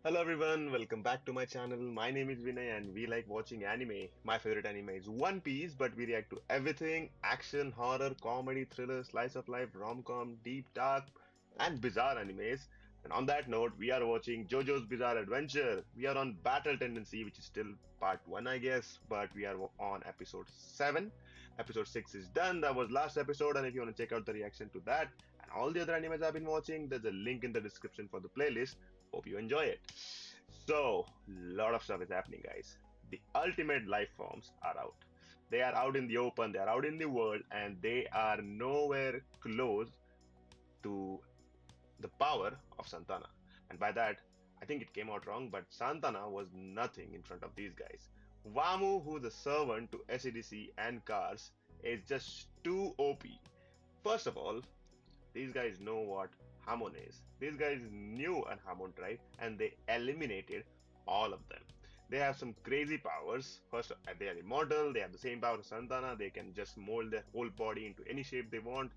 Hello everyone, welcome back to my channel. My name is Vinay and we like watching anime. My favorite anime is One Piece, but we react to everything action, horror, comedy, thriller, slice of life, rom-com, deep, dark, and bizarre animes. And on that note, we are watching JoJo's Bizarre Adventure. We are on Battle Tendency, which is still part 1, I guess, but we are on episode 7. Episode 6 is done. That was last episode, and if you want to check out the reaction to that and all the other animes I've been watching, there's a link in the description for the playlist. Hope you enjoy it. So, lot of stuff is happening, guys. The ultimate life forms are out. They are out in the open, they are out in the world, and they are nowhere close to the power of Santana. And by that, I think it came out wrong, but Santana was nothing in front of these guys. Vamu, who's a servant to SADC and Cars, is just too OP. First of all, these guys know what Hamon is. These guys knew a Hamon tribe and they eliminated all of them. They have some crazy powers. First, they are immortal. They have the same power as Santana. They can just mold their whole body into any shape they want.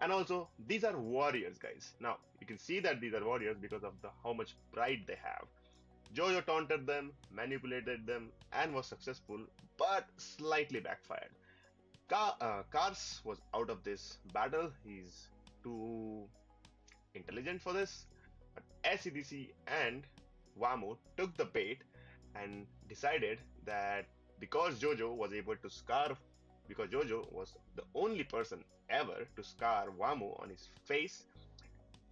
And also, these are warriors, guys. Now, you can see that these are warriors because of the how much pride they have. Jojo taunted them, manipulated them, and was successful, but slightly backfired. Kars was out of this battle. He's too intelligent for this. But SCDC and Wamo took the bait and decided that because Jojo was able to scar, because Jojo was the only person ever to scar Wamo on his face,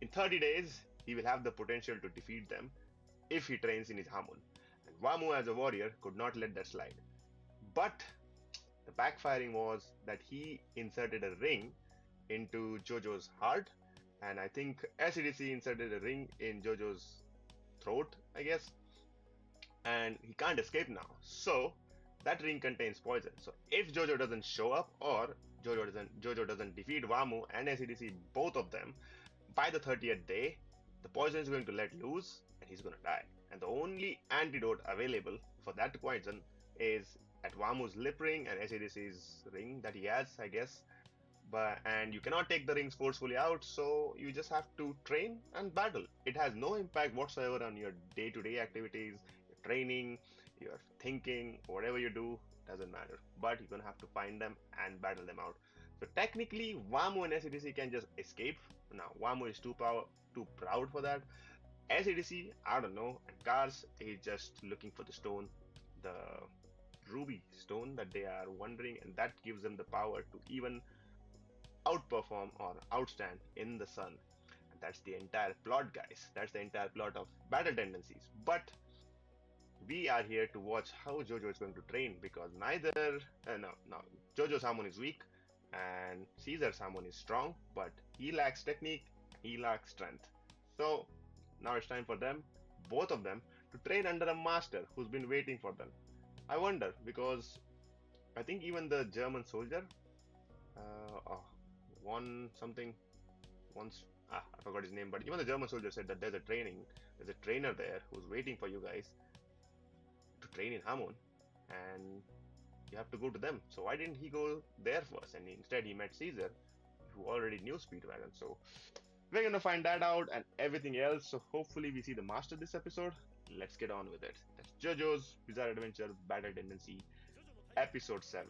in 30 days he will have the potential to defeat them if he trains in his Hamon. And Wamo as a warrior could not let that slide. But the backfiring was that he inserted a ring into Jojo's heart, and I think SCDC inserted a ring in Jojo's throat, I guess, and he can't escape now. So that ring contains poison. So if Jojo doesn't show up or Jojo doesn't defeat Wamu and SCDC, both of them, by the 30th day, the poison is going to let loose and he's going to die. And the only antidote available for that poison is at Wamu's lip ring and SCDC's ring that he has, I guess. And you cannot take the rings forcefully out, so you just have to train and battle. It has no impact whatsoever on your day-to-day activities, your training, your thinking, whatever you do, doesn't matter. But you're gonna have to find them and battle them out. So technically, Wamu and SADC can just escape. Now, Wamu is too proud for that. SADC, I don't know, and Cars is just looking for the stone, the ruby stone that they are wondering, and that gives them the power to even outperform or outstand in the sun. And that's the entire plot, guys. That's the entire plot of Battle Tendencies. But we are here to watch how Jojo is going to train because no, Jojo's Hamon is weak and Caesar's Hamon is strong, but he lacks technique, he lacks strength. So now it's time for them, both of them, to train under a master who's been waiting for them. I wonder because I think even the German soldier, oh, one something once, I forgot his name, but even the German soldier said that there's a trainer there who's waiting for you guys to train in Hamon, and you have to go to them. So why didn't he go there first? And instead he met Caesar, who already knew Speedwagon. So we're gonna find that out and everything else. So hopefully we see the master this episode. Let's get on with it. That's JoJo's Bizarre Adventure Battle Tendency, episode 7.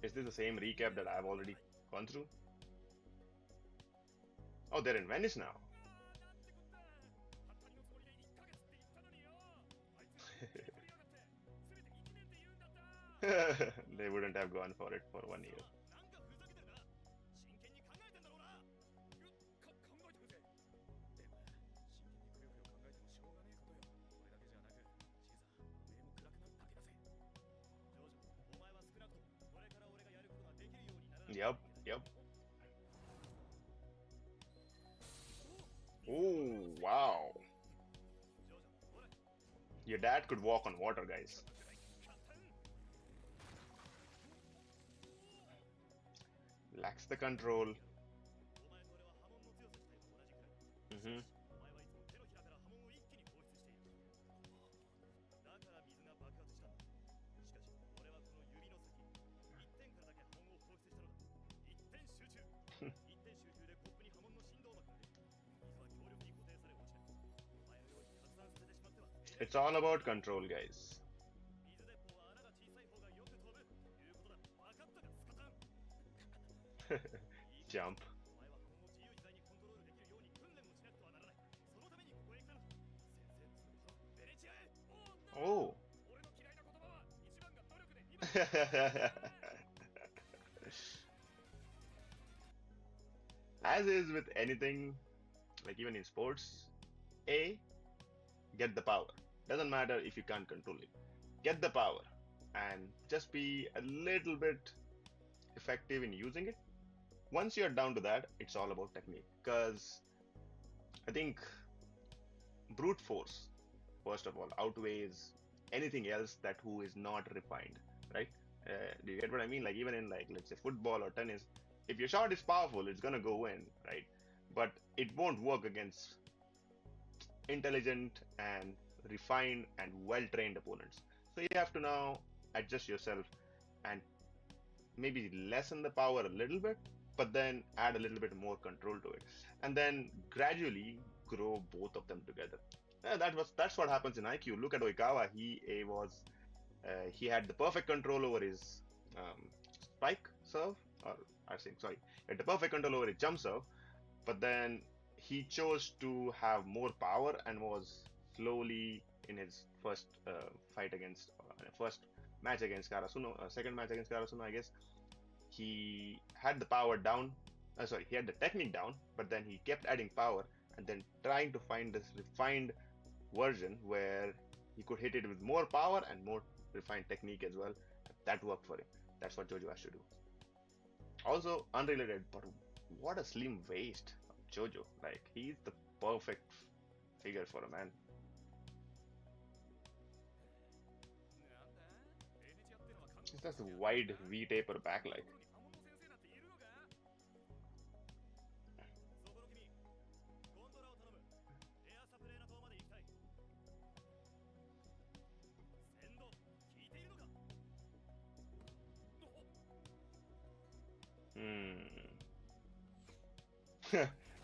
Is this the same recap that I've already gone through? Oh, they're in Venice now. They wouldn't have gone for it for 1 year. Yep, yep. Oh, wow. Your dad could walk on water, guys. Lacks the control. Mm-hmm. It's all about control, guys. Jump. Oh. As is with anything, like even in sports, A, get the power. Doesn't matter if you can't control it. Get the power and just be a little bit effective in using it. Once you're down to that, it's all about technique. Because I think brute force, first of all, outweighs anything else that who is not refined, right? Do you get what I mean? Like even in like let's say football or tennis, if your shot is powerful, it's gonna go in, right? But it won't work against intelligent and refined and well-trained opponents. So you have to now adjust yourself and maybe lessen the power a little bit, but then add a little bit more control to it, and then gradually grow both of them together. That's what happens in IQ. Look at Oikawa. He had the perfect control over his spike serve, or I think sorry, he had the perfect control over his jump serve, but then he chose to have more power and was slowly in his first fight against first match against Karasuno, second match against Karasuno, I guess. He had the power down. Sorry, he had the technique down, but then he kept adding power and then trying to find this refined version where he could hit it with more power and more refined technique as well. That worked for him. That's what JoJo has to do. Also, unrelated, but what a slim waist of JoJo. Like, he's the perfect figure for a man. It's just a wide V-taper back like.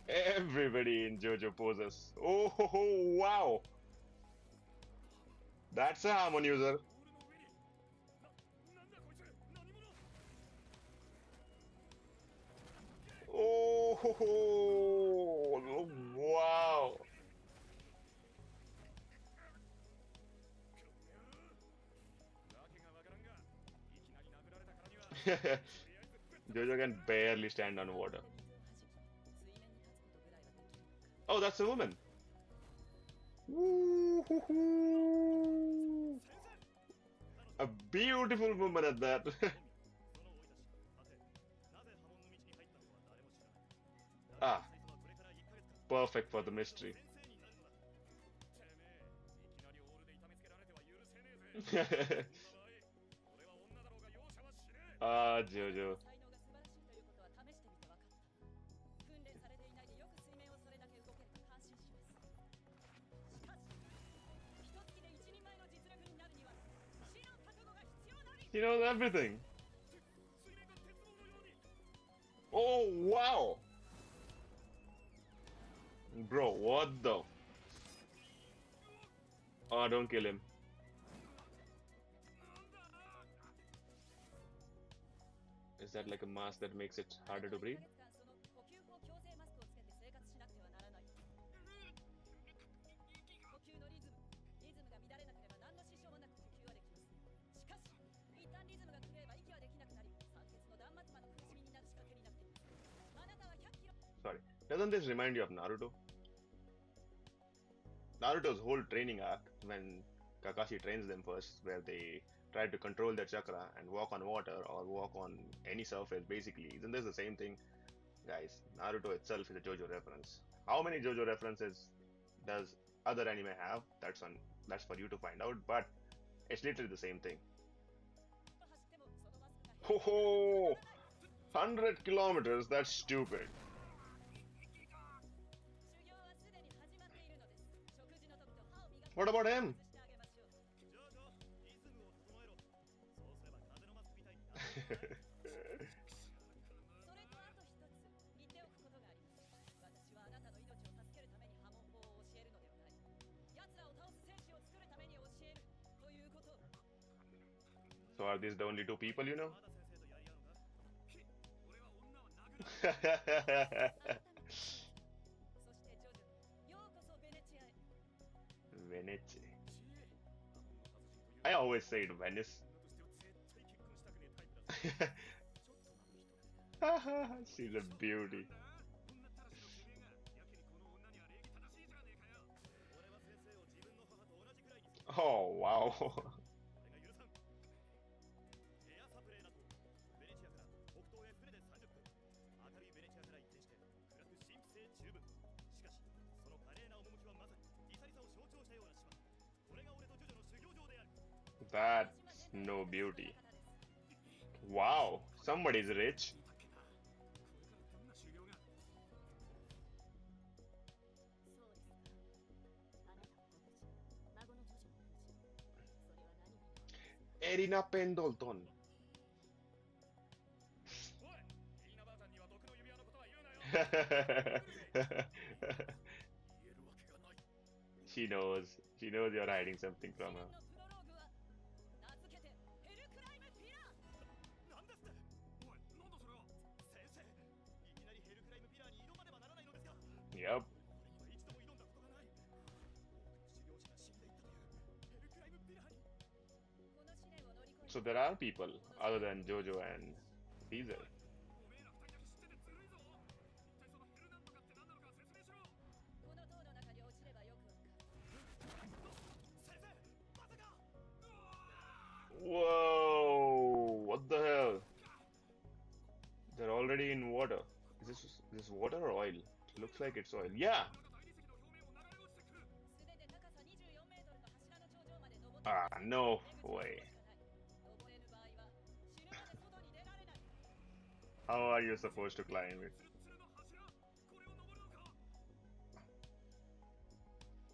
Everybody in JoJo poses. Oh, wow! That's a Hamon user. Oh, wow! JoJo can barely stand on water. Oh, that's a woman. Woo-hoo-hoo. A beautiful woman at that. Ah, perfect for the mystery. Ah, JoJo. He knows everything. Oh, wow. Bro, what the? Oh, don't kill him. Is that like a mask that makes it harder to breathe? Sorry. Doesn't this remind you of Naruto? Naruto's whole training arc, when Kakashi trains them first, where they try to control their chakra and walk on water or walk on any surface, basically. Isn't this the same thing? Guys, Naruto itself is a JoJo reference. How many JoJo references does other anime have? That's for you to find out, but it's literally the same thing. Ho ho! 100 kilometers, that's stupid. What about him? Are these the only two people you know? Venice. I always say it Venice. She's a beauty. Oh wow. That's no beauty. Wow, somebody's rich. Erina Pendleton. She knows. She knows you're hiding something from her. Yep. So there are people other than JoJo and Caesar. Whoa! What the hell? They're already in water. Is this water or oil? Looks like it's oil. Yeah. Ah, no way. How are you supposed to climb it?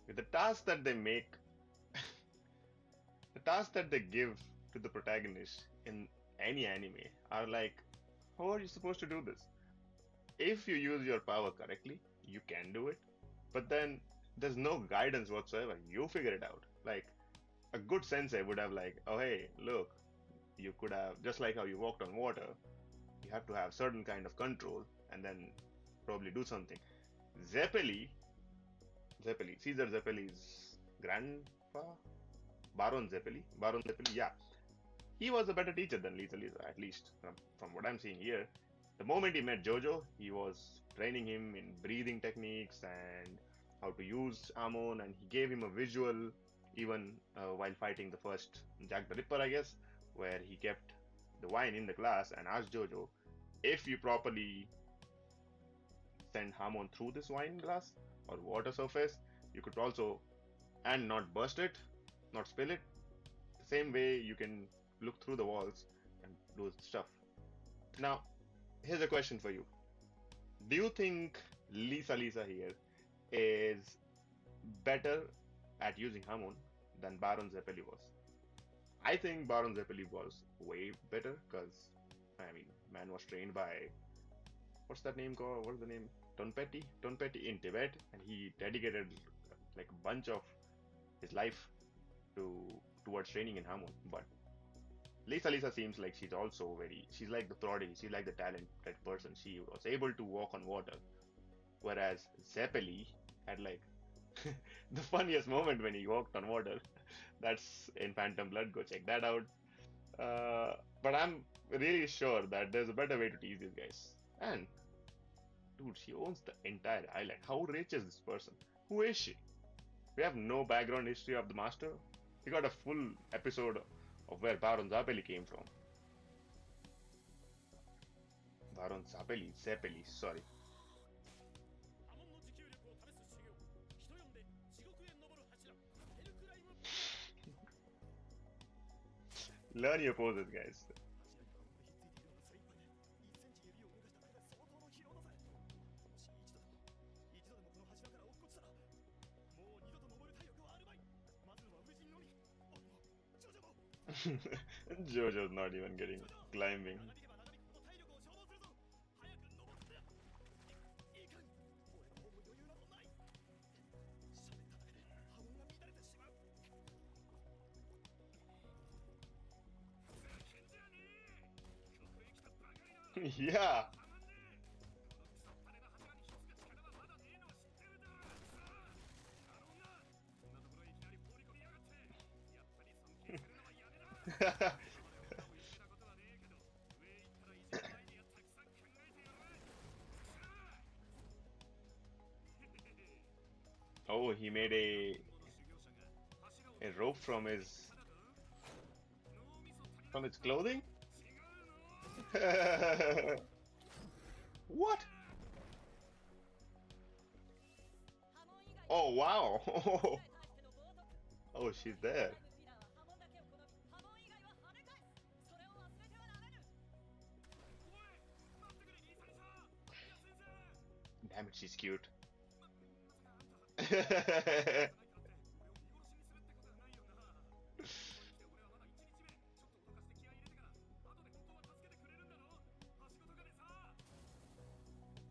With the task that they make, the tasks that they give to the protagonist in any anime are like, how are you supposed to do this? If you use your power correctly, you can do it. But then there's no guidance whatsoever. You figure it out. Like a good sensei would have like, oh hey, look, you could have just like how you walked on water. You have to have certain kind of control and then probably do something. Zeppeli, Caesar Zeppeli's grandpa, Baron Zeppeli, yeah, he was a better teacher than Lisa, at least from what I'm seeing here. The moment he met JoJo, he was training him in breathing techniques and how to use Hamon, and he gave him a visual even while fighting the first Jack the Ripper, I guess, where he kept the wine in the glass and asked JoJo if you properly send Hamon through this wine glass or water surface, you could also and not burst it, not spill it. The same way you can look through the walls and do stuff. Now, here's a question for you. Do you think Lisa here is better at using Hamon than Baron Zeppeli was? I think Baron Zeppeli was way better because, I mean, man was trained by, what's that name called? What's the name? Tonpetti in Tibet, and he dedicated like a bunch of his life to towards training in Hamon. But Lisa seems like she's like the prodigy, she's like the talented person. She was able to walk on water, whereas Zeppeli had like the funniest moment when he walked on water. That's in Phantom Blood. Go check that out. But I'm really sure that there's a better way to tease these guys. And dude, she owns the entire island. How rich is this person? Who is she? We have no background history of the master. We got a full episode of where Baron Zeppeli came from. Baron Zeppeli, sorry. Learn your poses, guys. JoJo's not even getting climbing. Yeah. Oh, he made a rope from his clothing? What? Oh wow. Oh, she's there. Damn it, she's cute.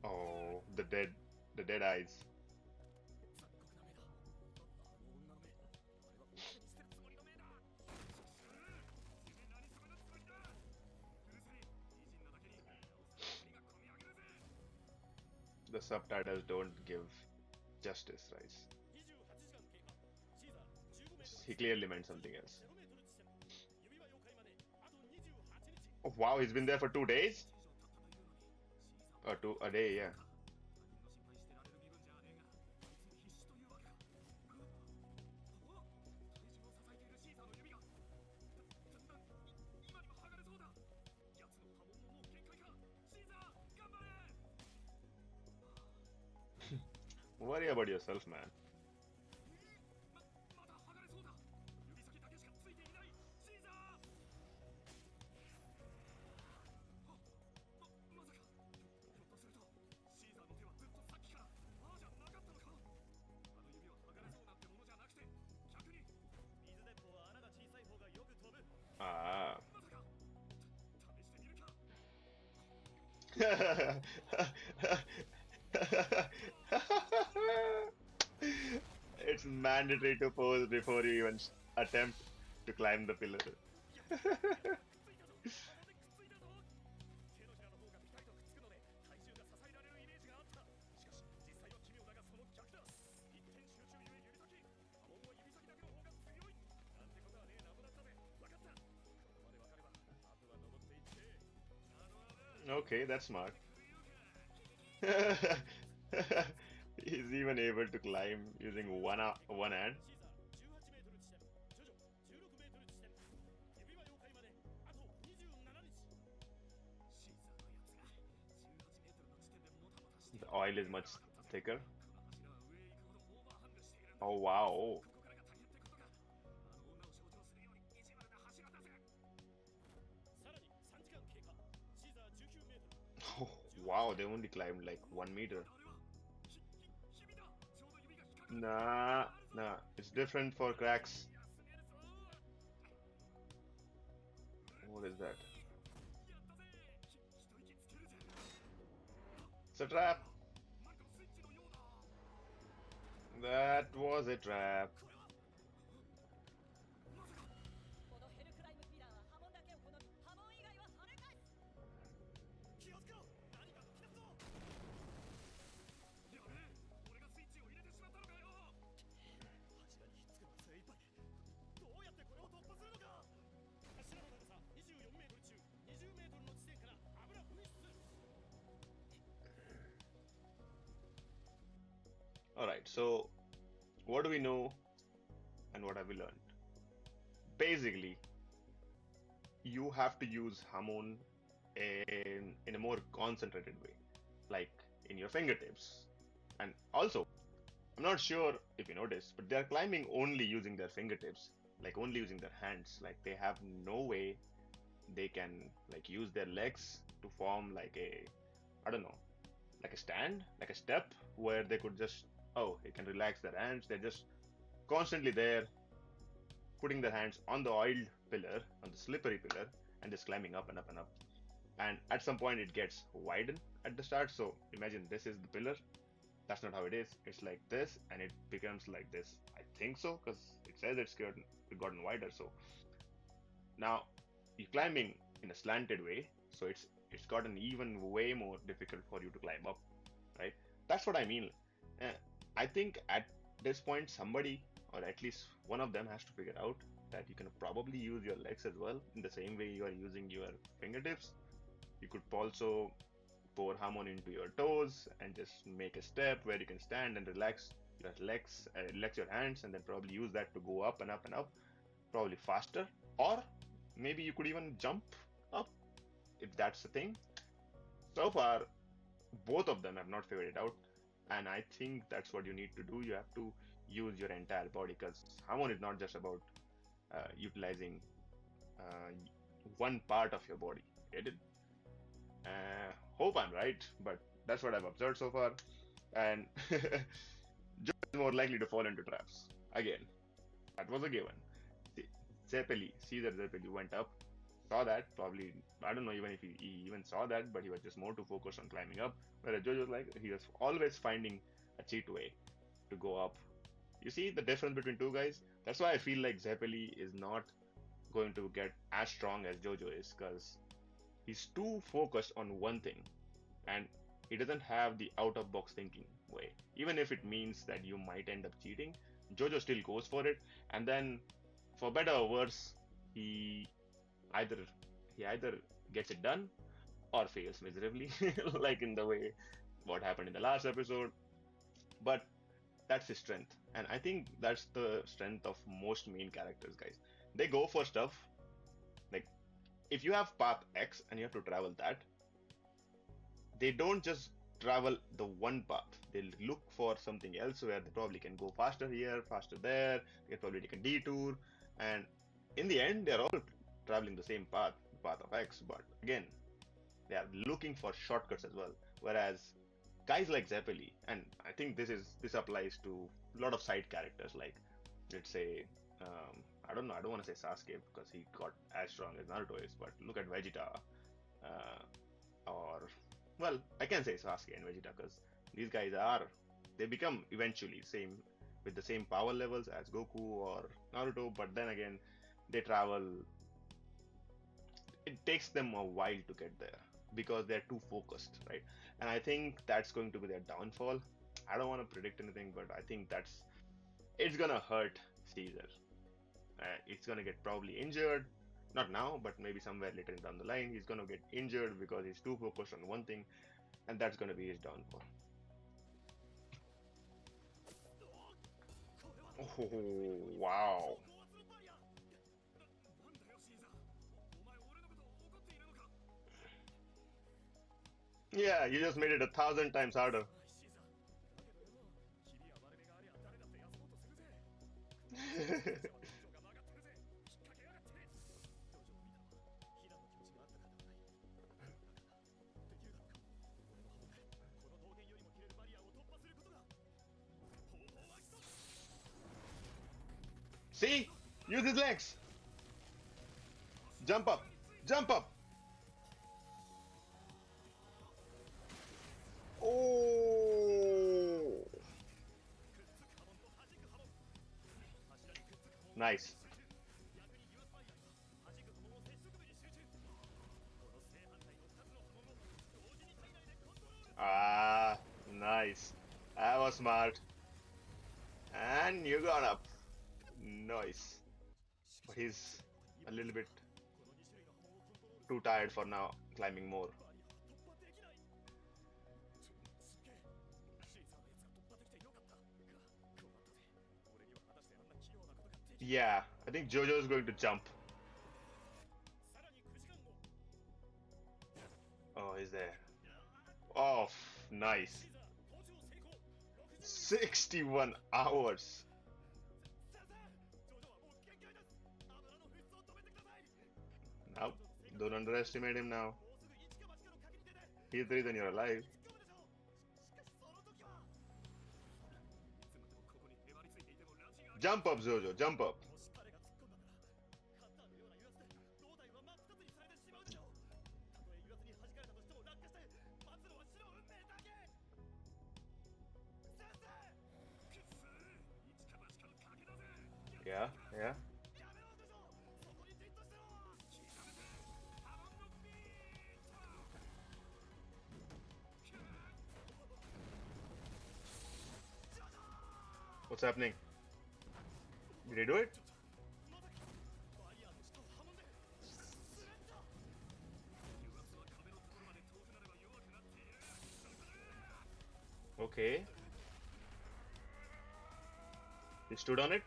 Oh, the dead eyes. The subtitles don't give justice, right? He clearly meant something else. Oh, wow, he's been there for 2 days? Or a day, yeah. Worry about yourself, man. Ah. It's mandatory to pose before you even attempt to climb the pillar. Okay, that's smart. He's even able to climb using one hand. The oil is much thicker. Oh wow. Oh, wow, they only climbed like 1 meter. Nah, nah, it's different for cracks. What is that? It's a trap. That was a trap. Alright, so what do we know and what have we learned? Basically, you have to use Hamon in a more concentrated way, like in your fingertips. And also, I'm not sure if you noticed, but they're climbing only using their fingertips, like only using their hands. Like they have no way they can like use their legs to form like I don't know, like a stand, like a step where they could just, oh, they can relax their hands. They're just constantly there, putting their hands on the oiled pillar, on the slippery pillar, and just climbing up and up and up. And at some point, it gets widened at the start. So imagine this is the pillar. That's not how it is. It's like this, and it becomes like this. I think so, because it says it's gotten wider. So now you're climbing in a slanted way, so it's it's gotten even way more difficult for you to climb up, right? That's what I mean. Uh, I think at this point, somebody, or at least one of them, has to figure out that you can probably use your legs as well in the same way you are using your fingertips. You could also pour Hamon into your toes and just make a step where you can stand and relax your legs, relax your hands, and then probably use that to go up and up and up, probably faster. Or maybe you could even jump up if that's the thing. So far, both of them have not figured it out, and I think that's what you need to do. You have to use your entire body because Hamon is not just about utilizing uh, one part of your body. It, hope I'm right, but that's what I've observed so far. And Joe is more likely to fall into traps. Again, that was a given. Zeppeli, Caesar Zeppeli went up, saw that, probably, I don't know even if he even saw that, but he was just more too focused on climbing up. Whereas Jojo was like, he was always finding a cheat way to go up. You see the difference between two guys? That's why I feel like Zeppeli is not going to get as strong as Jojo is, because he's too focused on one thing and he doesn't have the out of box thinking way. Even if it means that you might end up cheating, Jojo still goes for it, and then for better or worse, he either he either gets it done or fails miserably, like in the way what happened in the last episode. But that's his strength, and I think that's the strength of most main characters, guys. They go for stuff like, if you have path X and you have to travel that, they don't just travel the one path. They'll look for something else where they probably can go faster here, faster there. They can probably take a detour, and in the end, they're all traveling the same path, path of X. But again, they are looking for shortcuts as well. Whereas guys like Zeppeli, and I think this applies to a lot of side characters, like, let's say, I don't know, I don't want to say Sasuke because he got as strong as Naruto is, but look at Vegeta, or, well, I can say Sasuke and Vegeta because these guys they become eventually same with the same power levels as Goku or Naruto, but then again, they travel. It takes them a while to get there because they're too focused, right? And I think that's going to be their downfall. I don't want to predict anything, but I think it's gonna hurt Caesar. It's gonna get probably injured. Not now, but maybe somewhere later down the line, he's gonna get injured because he's too focused on one thing, and that's gonna be his downfall. Oh, wow. Yeah, you just made it 1,000 times harder. See? Use his legs. Jump up. Jump up. Oh. Nice. Ah, nice. That was smart. And you got up. Nice. But he's a little bit too tired for now climbing more. Yeah, I think JoJo is going to jump. Oh, he's there. Oh, nice. 61 hours. Now, don't underestimate him now. He's the reason you're alive. Jump up, Jojo, jump up. Yeah, yeah. What's happening? Did he do it? Okay. He stood on it?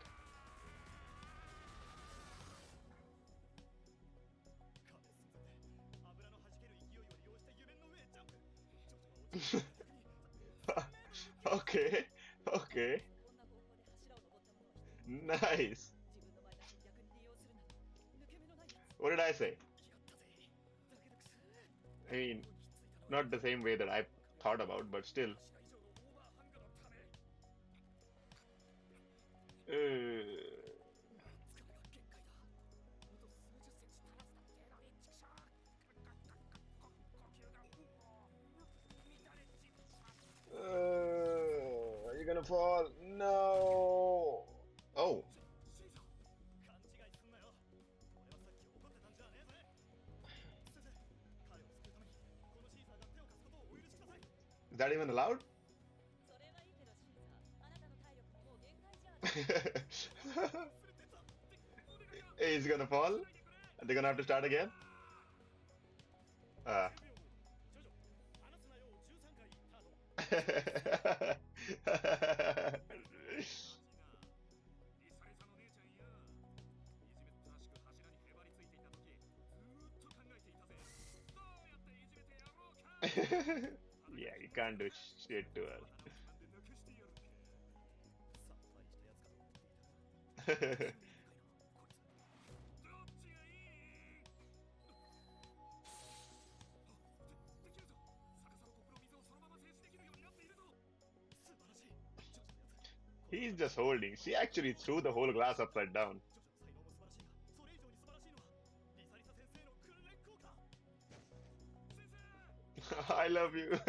Okay. Okay. Nice. What did I say? I mean, not the same way that I thought about, but still. Uh, you're gonna fall. No. Oh, is that even allowed? He's gonna fall. They're gonna have to start again. Ah. Yeah, you can't do shit to her. He's just holding. She actually threw the whole glass upside down. I love you.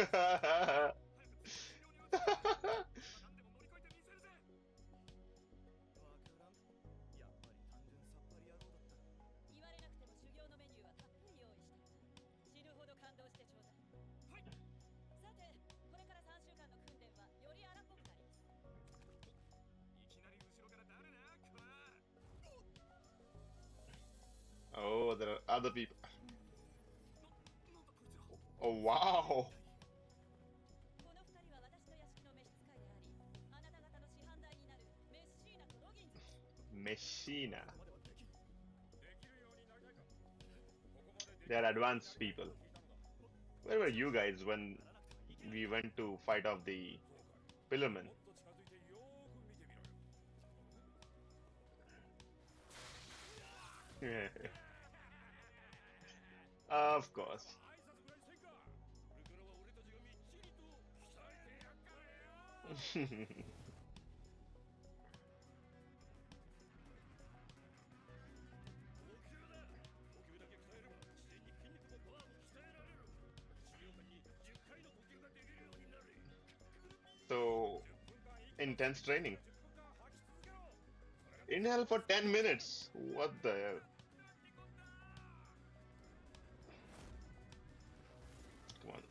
Oh, there are other people. Oh, wow. Messina. They are advanced people. Where were you guys when we went to fight off the Pillarmen? Of course. So, intense training. Inhale for 10 minutes. What the hell? Come on.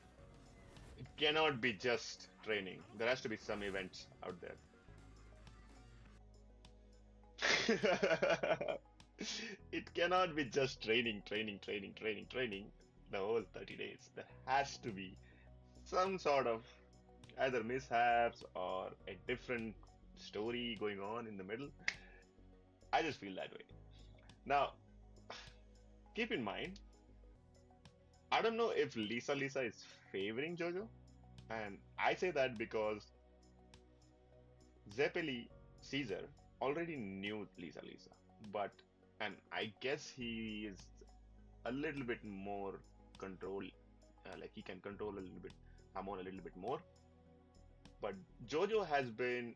It cannot be just training. There has to be some events out there. It cannot be just training, training, training, training, training the whole 30 days. There has to be some sort of either mishaps or a different story going on in the middle. I just feel that way. Now, keep in mind, I don't know if Lisa is favoring JoJo, and I say that because Zeppeli Caesar already knew Lisa, but and I guess he is a little bit more control, like he can control a little bit Hamon a little bit more. But JoJo has been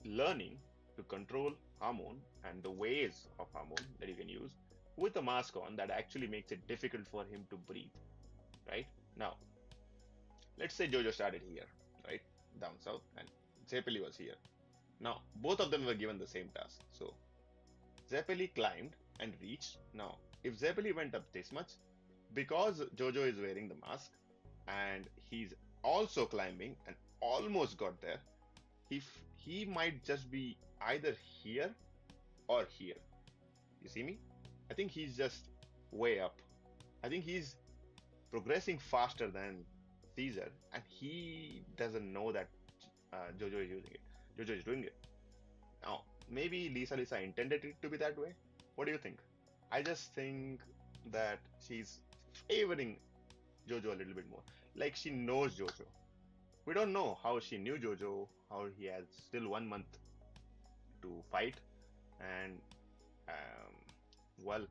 learning to control Hamon and the ways of Hamon that you can use with a mask on that actually makes it difficult for him to breathe. Right? Now, let's say JoJo started here, right? Down south, and Zeppeli was here. Now, both of them were given the same task. So, Zeppeli climbed and reached. Now, if Zeppeli went up this much, because JoJo is wearing the mask and he's also climbing and almost got there, he he might just be either here or here. You see me? I think he's just way up. I think he's progressing faster than Caesar, and he doesn't know that Jojo is using it. Jojo is doing it. Now, maybe Lisa intended it to be that way. What do you think? I just think that she's favoring Jojo a little bit more. Like she knows Jojo. We don't know how she knew Jojo, how he has still 1 month to fight, and um, well,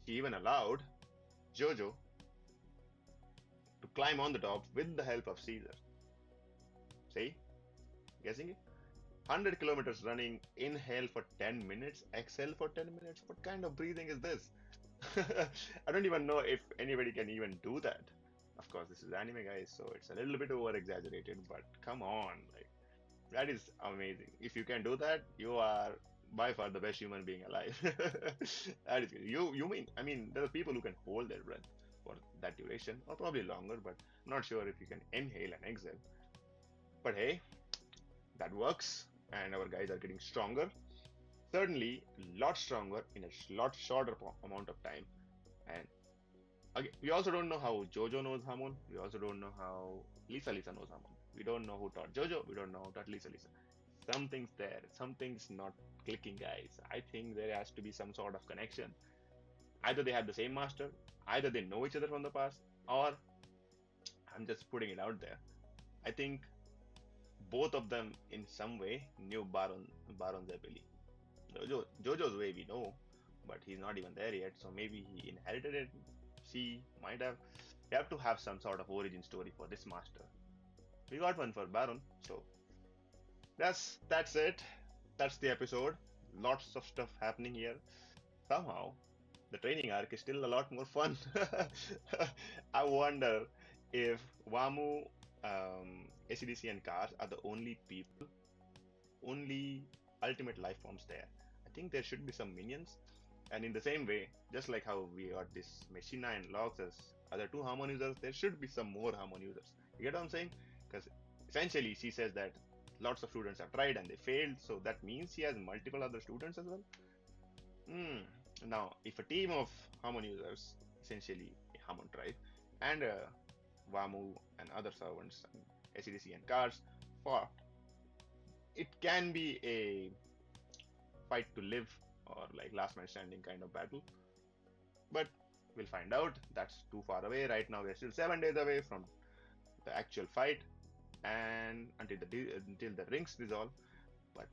she even allowed Jojo to climb on the top with the help of Caesar. See? Guessing it? 100 kilometers running, inhale for 10 minutes, exhale for 10 minutes. What kind of breathing is this? I don't even know if anybody can even do that. Of course, this is anime, guys, so it's a little bit over exaggerated, but come on, like that is amazing. If you can do that, you are by far the best human being alive. That is good. I mean, there are people who can hold their breath for that duration, or probably longer, but I'm not sure if you can inhale and exhale. But hey, that works, and our guys are getting stronger. Certainly, a lot stronger in a lot shorter amount of time. And again, we also don't know how Jojo knows Hamon. We also don't know how Lisa knows Hamon. We don't know who taught Jojo. We don't know who taught Lisa. Something's there. Something's not clicking, guys. I think there has to be some sort of connection. Either they have the same master, either they know each other from the past, or I'm just putting it out there. I think both of them in some way knew Baron Zeppeli. Jojo's way we know, but he's not even there yet, so maybe he inherited it. She might have. We have to have some sort of origin story for this master. We got one for Baron, so that's it. That's the episode. Lots of stuff happening here. Somehow, the training arc is still a lot more fun. I wonder if Wamu, ACDC, and Cars are the only people, only ultimate life forms there. I think there should be some minions. And in the same way, just like how we got this Messina and Logs as other two Hamon users, there should be some more Hamon users. You get what I'm saying? Because essentially she says that lots of students have tried and they failed, so that means she has multiple other students as well. Now, if a team of Hamon users, essentially a Hamon tribe, and Wamu and other servants, and ACDC and Cars, fought, it can be a fight to live or like last man standing kind of battle. But we'll find out. That's too far away. Right now, we're still 7 days away from the actual fight, and until the rings dissolve. But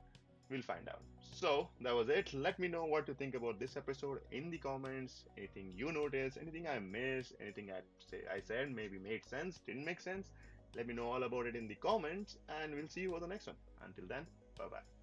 we'll find out. So that was it. Let me know what you think about this episode in the comments. Anything you noticed, anything I missed, anything I said maybe made sense, didn't make sense. Let me know all about it in the comments, and we'll see you for the next one. Until then, bye bye.